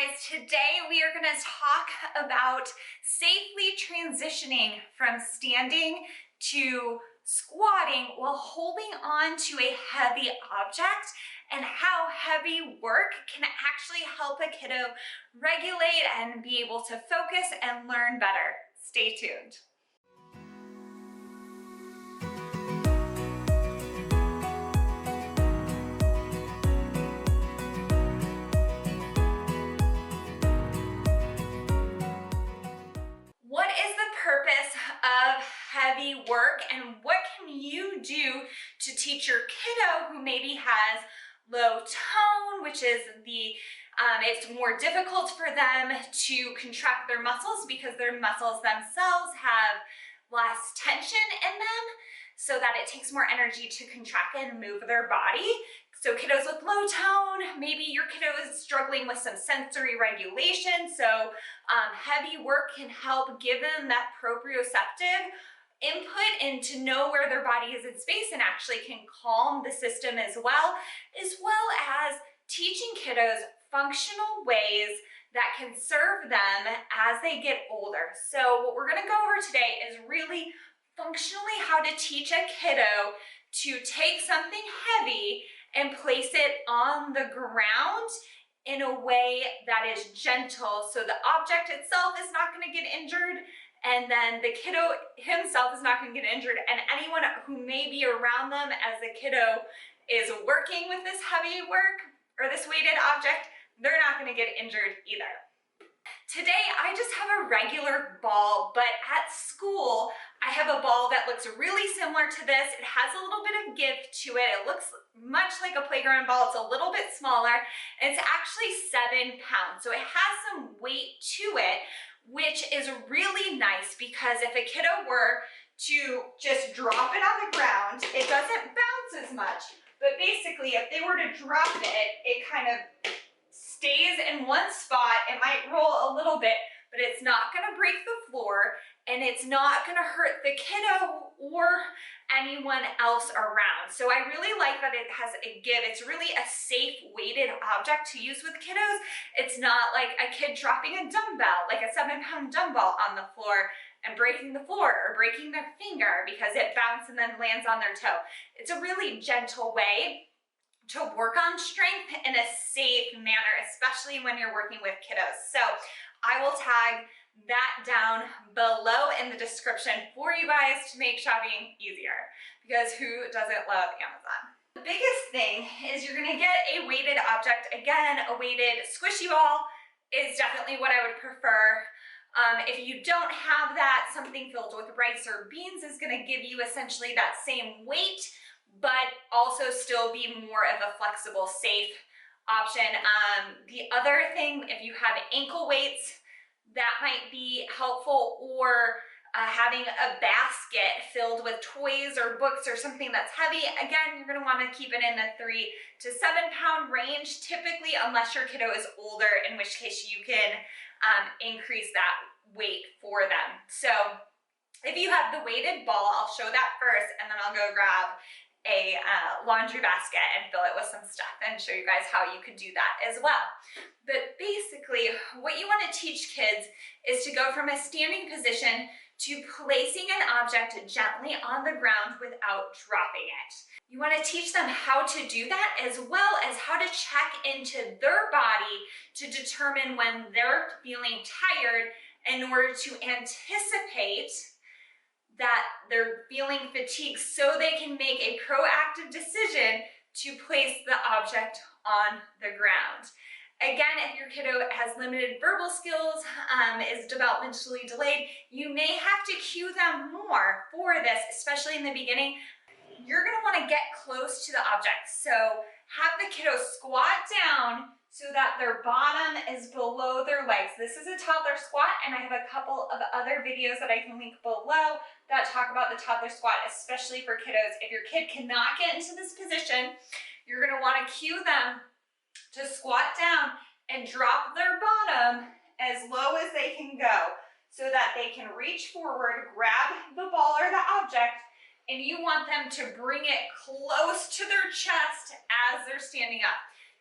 guys. Today we are going to talk about safely transitioning from standing to squatting while holding on to a heavy object, and how heavy work can actually help a kiddo regulate and be able to focus and learn better. Stay tuned. What is the purpose of heavy work, and what can you do to teach your kiddo who maybe has low tone, which is it's more difficult for them to contract their muscles because their muscles themselves have less tension in them, so that it takes more energy to contract and move their body. So kiddos with low tone, maybe your kiddo is struggling with some sensory regulation, so heavy work can help give them that proprioceptive input and to know where their body is in space, and actually can calm the system as well as teaching kiddos functional ways that can serve them as they get older. So what we're going to go over today is really functionally how to teach a kiddo to take something heavy and place it on the ground in a way that is gentle, so the object itself is not going to get injured, and then the kiddo himself is not going to get injured, and anyone who may be around them as the kiddo is working with this heavy work or this weighted object, they're not going to get injured either. Today, I just have a regular ball, but at school, I have a ball that looks really similar to this. It has a little bit of give to it. It looks much like a playground ball. It's a little bit smaller, and it's actually 7 pounds. So it has some weight to it, which is really nice because if a kiddo were to just drop it on the ground, it doesn't bounce as much. But basically, if they were to drop it, it kind of stays in one spot. It might roll a little bit, but it's not going to break the floor, and it's not going to hurt the kiddo or anyone else around. So I really like that it has a give. It's really a safe weighted object to use with kiddos. It's not like a kid dropping a dumbbell, like a 7-pound dumbbell on the floor and breaking the floor or breaking their finger because it bounced and then lands on their toe. It's a really gentle way to work on strength in a safe manner, especially when you're working with kiddos. So I will tag that down below in the description for you guys to make shopping easier, because who doesn't love Amazon? The biggest thing is you're gonna get a weighted object. Again, a weighted squishy ball is definitely what I would prefer. If you don't have that, something filled with rice or beans is gonna give you essentially that same weight, but also still be more of a flexible, safe option. The other thing, if you have ankle weights, that might be helpful, or having a basket filled with toys or books or something that's heavy. Again, you're gonna wanna keep it in the 3 to 7 pound range, typically, unless your kiddo is older, in which case you can increase that weight for them. So if you have the weighted ball, I'll show that first, and then I'll go grab a laundry basket and fill it with some stuff and show you guys how you could do that as well. But basically, what you want to teach kids is to go from a standing position to placing an object gently on the ground without dropping it. You want to teach them how to do that, as well as how to check into their body to determine when they're feeling tired in order to anticipate that they're feeling fatigued, so they can make a proactive decision to place the object on the ground. Again, if your kiddo has limited verbal skills, is developmentally delayed, you may have to cue them more for this, especially in the beginning. You're going to want to get close to the object. So have the kiddo squat down so that their bottom is below their legs. This is a toddler squat, and I have a couple of other videos that I can link below that talk about the toddler squat, especially for kiddos. If your kid cannot get into this position, you're gonna wanna cue them to squat down and drop their bottom as low as they can go, so that they can reach forward, grab the ball or the object, and you want them to bring it close to their chest as they're standing up.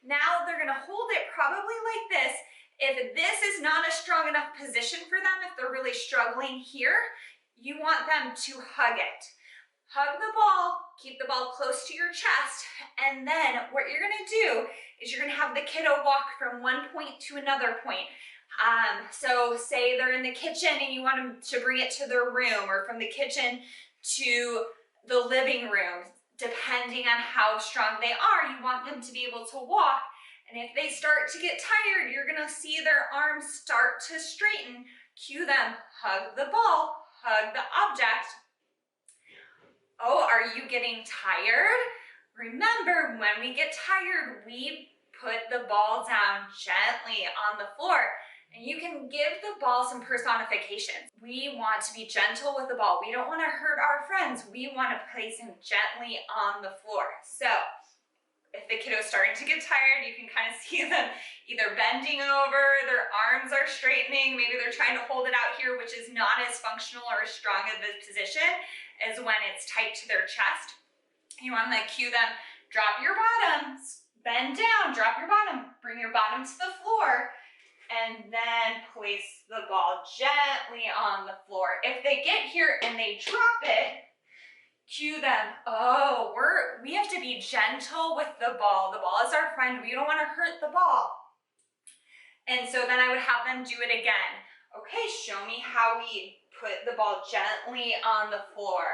Now they're gonna hold it probably like this If this is not a strong enough position for them, if they're really struggling here, you want them to hug it. Hug the ball, keep the ball close to your chest, and then what you're gonna do is you're gonna have the kiddo walk from one point to another point. So say they're in the kitchen and you want them to bring it to their room, or from the kitchen to the living room. Depending on how strong they are, you want them to be able to walk. And if they start to get tired, you're gonna see their arms start to straighten. Cue them, hug the ball, hug the object. Oh, are you getting tired? Remember, when we get tired, we put the ball down gently on the floor. And you can give the ball some personifications. We want to be gentle with the ball. We don't want to hurt our friends. We want to place him gently on the floor. So if the kiddo's starting to get tired, you can kind of see them either bending over, their arms are straightening, maybe they're trying to hold it out here, which is not as functional or as strong of a position as when it's tight to their chest. You want to cue them, drop your bottoms, bend down, drop your bottom, bring your bottom to the floor, and then place the ball gently on the floor. If they get here and they drop it, cue them, oh, we have to be gentle with the ball. The ball is our friend. We don't want to hurt the ball. And so then I would have them do it again. Okay, show me how we put the ball gently on the floor.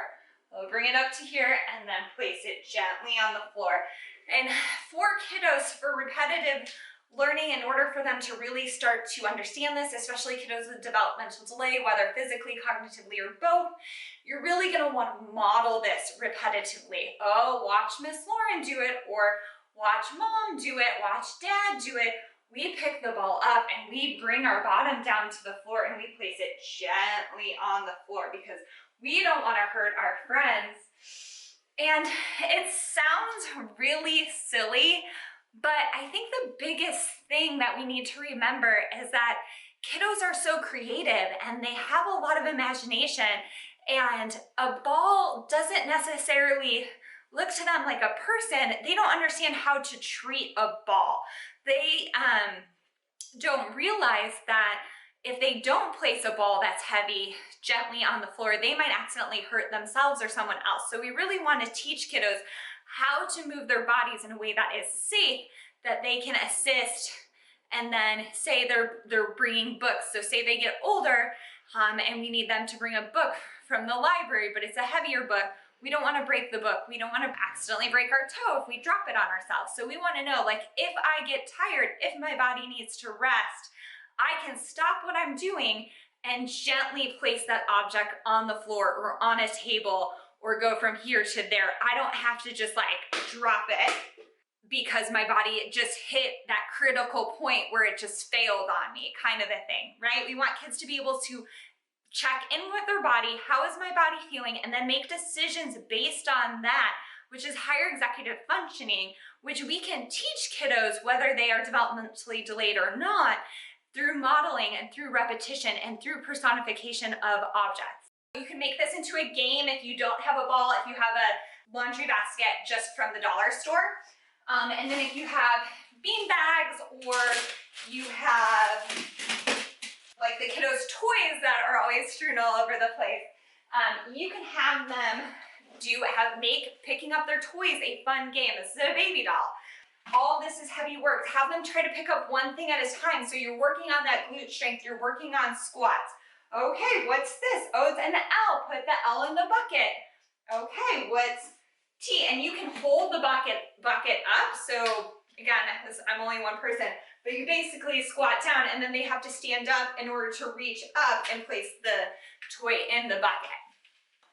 We'll bring it up to here and then place it gently on the floor. And for kiddos, for repetitive learning, in order for them to really start to understand this, especially kiddos with developmental delay, whether physically, cognitively, or both, you're really gonna wanna model this repetitively. Oh, watch Miss Lauren do it, or watch mom do it, watch dad do it. We pick the ball up and we bring our bottom down to the floor and we place it gently on the floor because we don't wanna hurt our friends. And it sounds really silly, but I think the biggest thing that we need to remember is that kiddos are so creative and they have a lot of imagination, and a ball doesn't necessarily look to them like a person. They don't understand how to treat a ball. They don't realize that if they don't place a ball that's heavy gently on the floor, they might accidentally hurt themselves or someone else. So we really want to teach kiddos how to move their bodies in a way that is safe, that they can assist. And then say they're bringing books. So say they get older and we need them to bring a book from the library, but it's a heavier book. We don't want to break the book. We don't want to accidentally break our toe if we drop it on ourselves. So we want to know, like, if I get tired, if my body needs to rest, I can stop what I'm doing and gently place that object on the floor or on a table or go from here to there. I don't have to just like drop it because my body just hit that critical point where it just failed on me, kind of a thing, right? We want kids to be able to check in with their body. How is my body feeling? And then make decisions based on that, which is higher executive functioning, which we can teach kiddos whether they are developmentally delayed or not, through modeling and through repetition and through personification of objects. You can make this into a game if you don't have a ball, if you have a laundry basket just from the dollar store. And then if you have bean bags, or you have like the kiddos' toys that are always strewn all over the place, you can have them make picking up their toys a fun game. This is a baby doll. All this is heavy work. Have them try to pick up one thing at a time. So you're working on that glute strength. You're working on squats. Okay, what's this? Oh, it's an L. Put the L in the bucket. Okay, what's T? And you can hold the bucket up. So again, I'm only one person, but you basically squat down and then they have to stand up in order to reach up and place the toy in the bucket.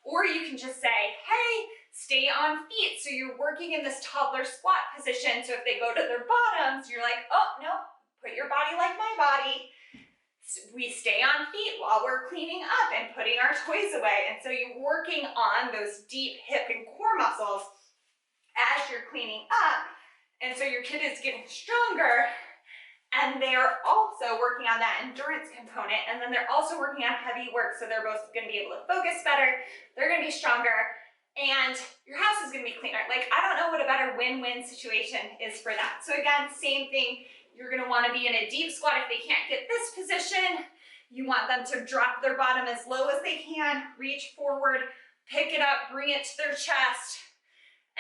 Or you can just say, hey, stay on feet. So you're working in this toddler squat position. So if they go to their bottoms, you're like, oh, no, put your body like my body. So we stay on feet while we're cleaning up and putting our toys away. And so you're working on those deep hip and core muscles as you're cleaning up. And so your kid is getting stronger, and they're also working on that endurance component. And then they're also working on heavy work. So they're both going to be able to focus better. They're going to be stronger. And your house is going to be cleaner. Like, I don't know what a better win-win situation is for that. So again, same thing. You're gonna wanna be in a deep squat if they can't get this position. You want them to drop their bottom as low as they can, reach forward, pick it up, bring it to their chest,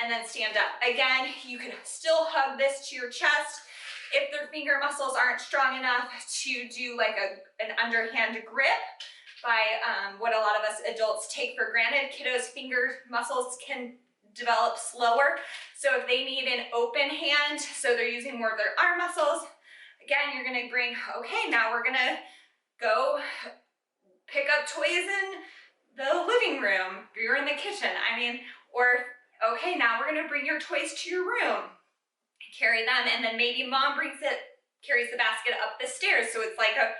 and then stand up. Again, you can still hug this to your chest if their finger muscles aren't strong enough to do like an underhand grip by what a lot of us adults take for granted. Kiddos' finger muscles can develop slower. So if they need an open hand, so they're using more of their arm muscles, again, you're gonna bring, okay, now we're gonna go pick up toys in the living room, or you're in the kitchen, or okay, now we're gonna bring your toys to your room, carry them, and then maybe mom carries the basket up the stairs, so it's like a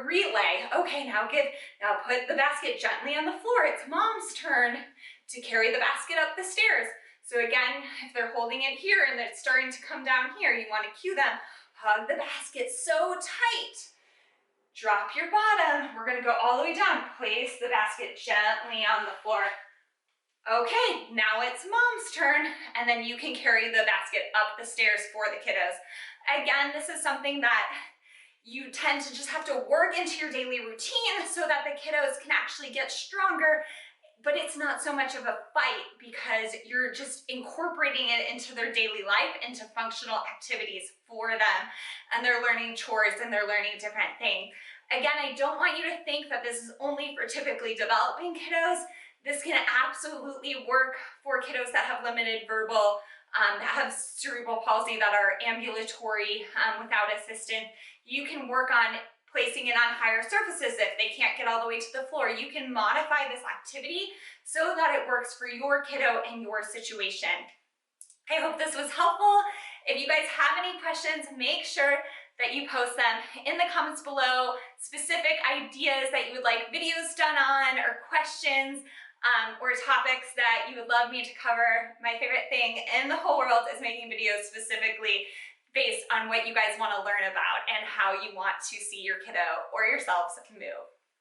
relay. Okay, now put the basket gently on the floor. It's mom's turn to carry the basket up the stairs. So again, if they're holding it here and it's starting to come down here, you want to cue them, hug the basket so tight. Drop your bottom. We're going to go all the way down. Place the basket gently on the floor. Okay, now it's mom's turn, and then you can carry the basket up the stairs for the kiddos. Again, this is something that you tend to just have to work into your daily routine so that the kiddos can actually get stronger, but it's not so much of a fight because you're just incorporating it into their daily life, into functional activities for them, and they're learning chores and they're learning different things. Again, I don't want you to think that this is only for typically developing kiddos. This can absolutely work for kiddos that have limited verbal, have cerebral palsy, that are ambulatory without assistance. You can work on placing it on higher surfaces if they can't get all the way to the floor. You can modify this activity so that it works for your kiddo and your situation. I hope this was helpful. If you guys have any questions, make sure that you post them in the comments below, specific ideas that you would like videos done on, or questions, or topics that you would love me to cover. My favorite thing in the whole world is making videos specifically based on what you guys want to learn about and how you want to see your kiddo or yourselves move.